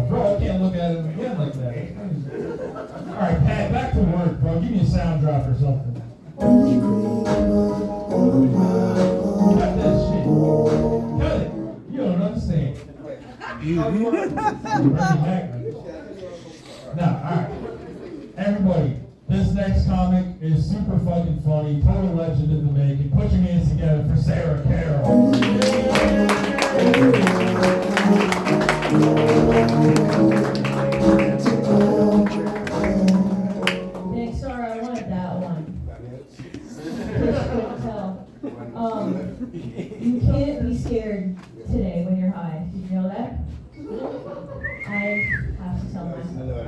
Bro, I can't look at him again like that. Alright, Pat, back to work, bro. Give me a sound drop or something. Cut that shit. Cut it. You don't understand. Now, alright. Everybody, this next comic is super fucking funny. Total legend in the making. Put your hands together for Sara, Carroll. Thanks, Sara. I wanted that one. You can't be scared today when you're high. Did you know that? I have to tell myself.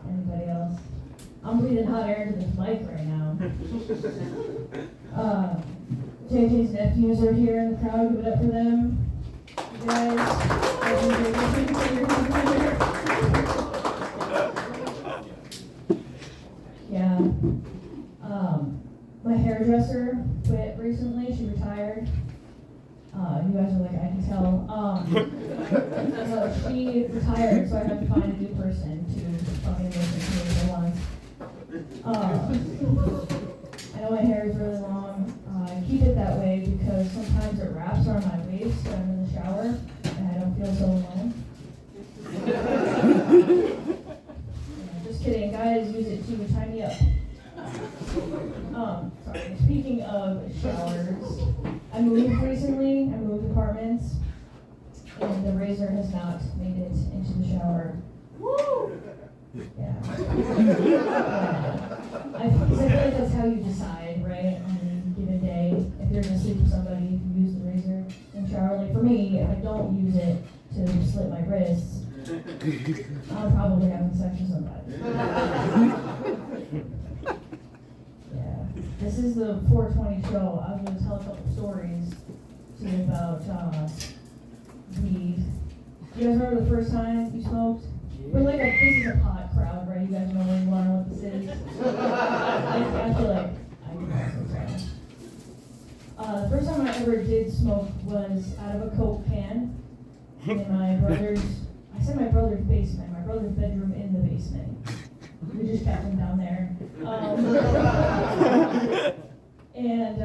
Anybody else? I'm breathing hot air into this mic right now. JJ's nephews are here in the crowd. Give it up for them. You guys. Yeah. My hairdresser quit recently. She retired. You guys are like, I can tell. She retired, so I had to find a new person to fucking listen to me at once. I know my hair is really long. I keep it that way because sometimes it wraps around my waist when I'm in the shower, and I don't feel so alone. Just kidding, guys use it to tie me up. Sorry. Speaking of showers, I moved recently. I moved apartments, and the razor has not made it into the shower. Woo! Yeah. I feel like that's how you decide, right? On any given day, if you're gonna sleep with somebody, you use the razor in the shower. Like for me, if I don't use it to slit my wrists, I'm probably having sex with somebody. Yeah. This is the 420 show. I was going to tell a couple stories to you about weed. You guys remember the first time you smoked? We're like this is a pot crowd, right? You guys know when you want to know what this is. I feel like I can also tell. The first time I ever did smoke was out of a Coke can in my brother's, I said my brother's basement, my brother's bedroom in the basement. We just kept him down there. And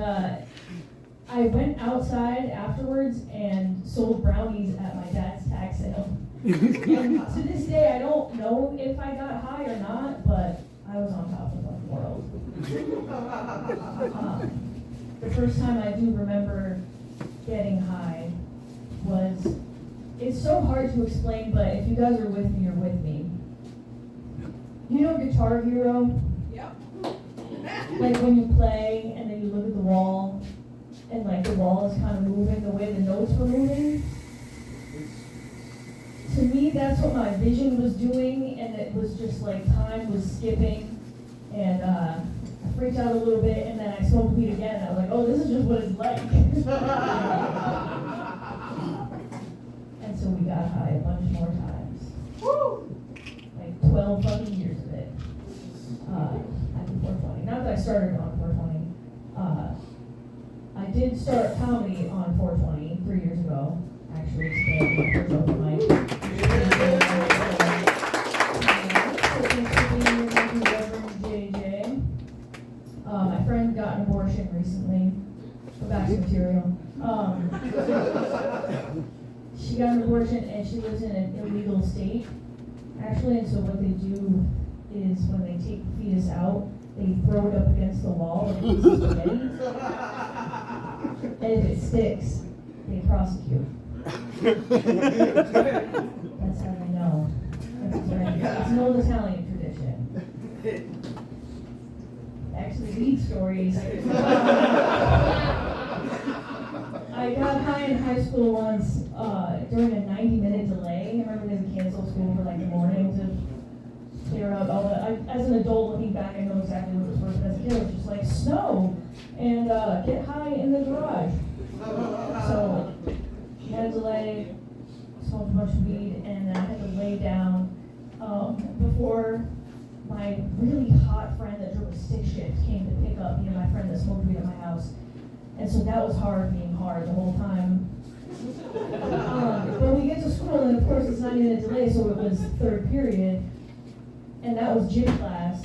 I went outside afterwards and sold brownies at my dad's tag sale. And to this day, I don't know if I got high or not, but I was on top of the world. The first time I do remember getting high was, it's so hard to explain, but if you guys are with me, you're with me. You know Guitar Hero? Yeah. Like when you play and then you look at the wall and like the wall is kind of moving the way the notes were moving. To me, that's what my vision was doing, and it was just like time was skipping, and I freaked out a little bit, and then I smoked weed again, and I was like, oh, this is just what it's like. And so we got high a bunch more times. Woo! Like 12 fucking years of it. Happy 420. Not that I started on 420. I did start comedy on 420 3 years ago. Actually, today, my first open mic. My friend got an abortion recently. Go back to material. She got an abortion and she lives in an illegal state, actually, and so what they do is when they take the fetus out, they throw it up against the wall like it's spaghetti. And if it sticks, they prosecute. That's how they know. It's an old Italian tradition. Actually, weed stories. I got high in high school once during a 90-minute delay. I remember they would cancel school for like the morning to clear out all the. As an adult looking back, I know exactly what it was for, but as a kid, it was just like snow and get high in the garage. So we had a delay, smoked a bunch of weed, and then I had to lay down before my really hot friend that drove a stick shift came to pick up me and my friend that smoked weed at my house. And so that was hard being hard the whole time. and then of course it's 90-minute delay, so it was third period, and that was gym class,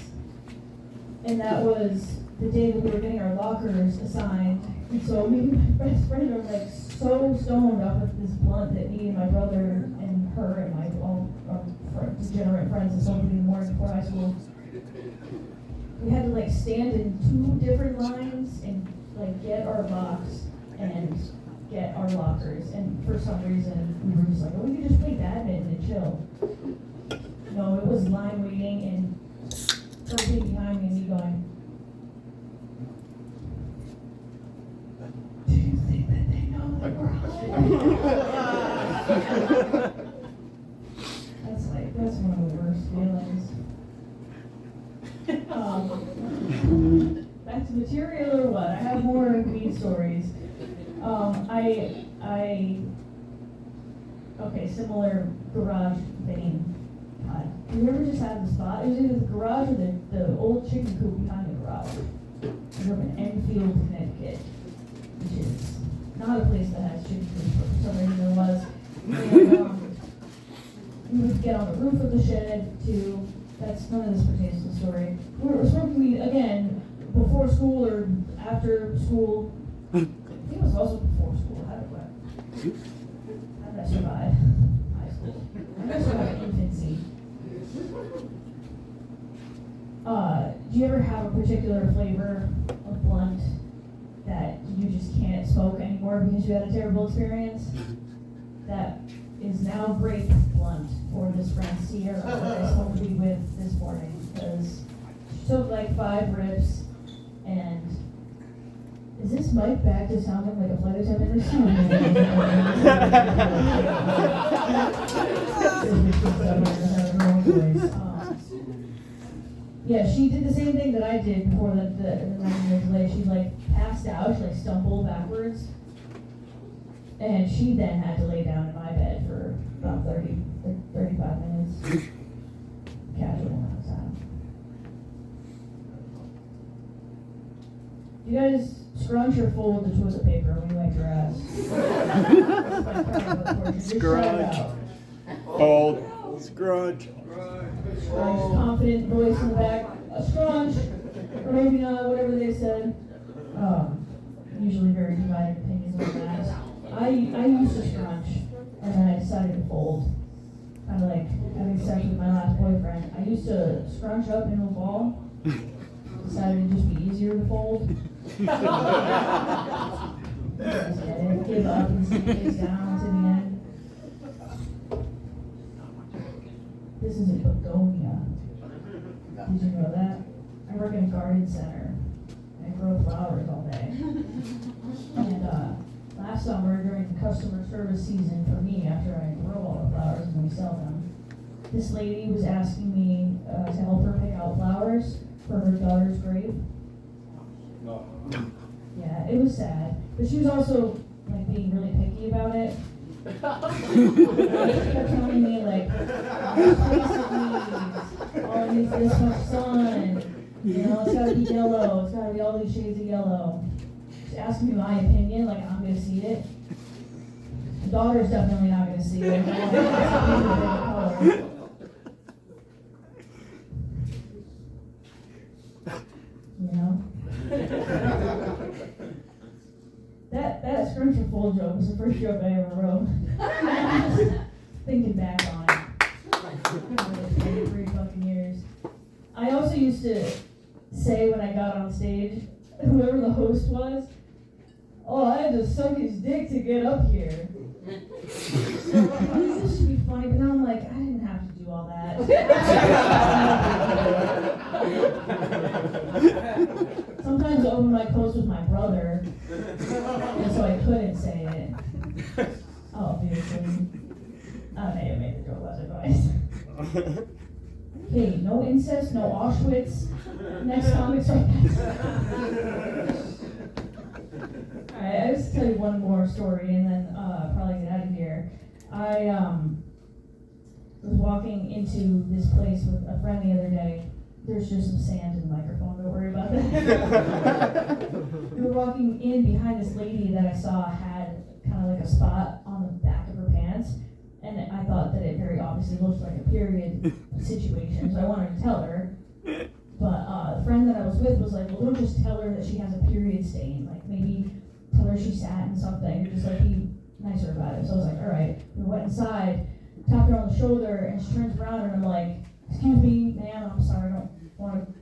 and that was the day that we were getting our lockers assigned, and so me and my best friend are like so stoned off of this blunt that me and my brother and her and my all degenerate friends and somebody in the morning before high school, we had to like stand in 2 different lines and like get our locks and get our lockers, and for some reason we were just like, oh, we could just play badminton and chill. No, it was line waiting and something behind me and me going, do you think that they know that we're high? That's one of the worst feelings. Back to material or what? I have more weed stories. Okay, similar garage vein. Do you ever just have the spot? It was either the garage or the old chicken coop behind the garage. I grew up in Enfield, Connecticut, which is not a place that has chicken coops, but for some reason there was. And, we would get on the roof of the shed too. That's none of this pertains to the story. We were smoking weed again before school or after school. I think it was also before school. How did I survive high school? How did I survive infancy? Do you ever have a particular flavor of blunt that you just can't smoke anymore because you had a terrible experience? That is now grape blunt for this friend Sierra that I smoked weed with this morning, because she took like 5 rips. And is this mic back to sounding like a flight attendant or something? Yeah, she did the same thing that I did before the 90-minute delay. She like passed out, she like stumbled backwards. And she then had to lay down in my bed for about 35 minutes. Casual amount of time. You guys scrunch or fold the toilet paper when you wipe your ass? Scrunch. Fold. Scrunch. Scrunch. Confident voice in the back. A scrunch. Or maybe not, whatever they said. Usually very divided opinions on that. I used to scrunch, and then I decided to fold. Kind of like having sex with my last boyfriend. I used to scrunch up into a ball. Decided it'd just be easier to fold. Give up and sit face down to the end. This is a begonia. Did you know that? I work in a garden center. I grow flowers all day. And last summer, during the customer service season for me, after I grow all the flowers and we sell them, this lady was asking me to help her pick out flowers for her daughter's grave. Yeah, it was sad. But she was also like being really picky about it. She kept telling me like, oh, it needs this much sun. You know, it's gotta be yellow. It's gotta be all these shades of yellow. She's asking me my opinion, like I'm gonna see it. The daughter's definitely not gonna see it. You know? That scrunch and fold joke was the first joke I ever wrote. Just thinking back on it. 3 fucking years. I also used to say when I got on stage, whoever the host was, oh, I had to suck his dick to get up here. This should be funny, but now I'm like, I didn't have to do all that. Sometimes I open my post with my brother, and so I couldn't say it. Obviously. I may have made the joke once or twice. Hey, no incest, no Auschwitz. Next comic's right there. Alright, I just tell you one more story and then probably get out of here. I was walking into this place with a friend the other day. There's just some sand in the microphone, don't worry about that. We were walking in behind this lady that I saw had kind of like a spot on the back of her pants. And I thought that it very obviously looked like a period situation, so I wanted to tell her. But the friend that I was with was like, well, don't just tell her that she has a period stain. Like, maybe tell her she sat in something, or just like be nicer about it. So I was like, all right. We went inside, tapped her on the shoulder, and she turns around and I'm like, excuse me, ma'am, I'm sorry, I don't want to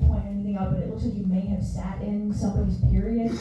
point anything out, but it looks like you may have sat in somebody's period.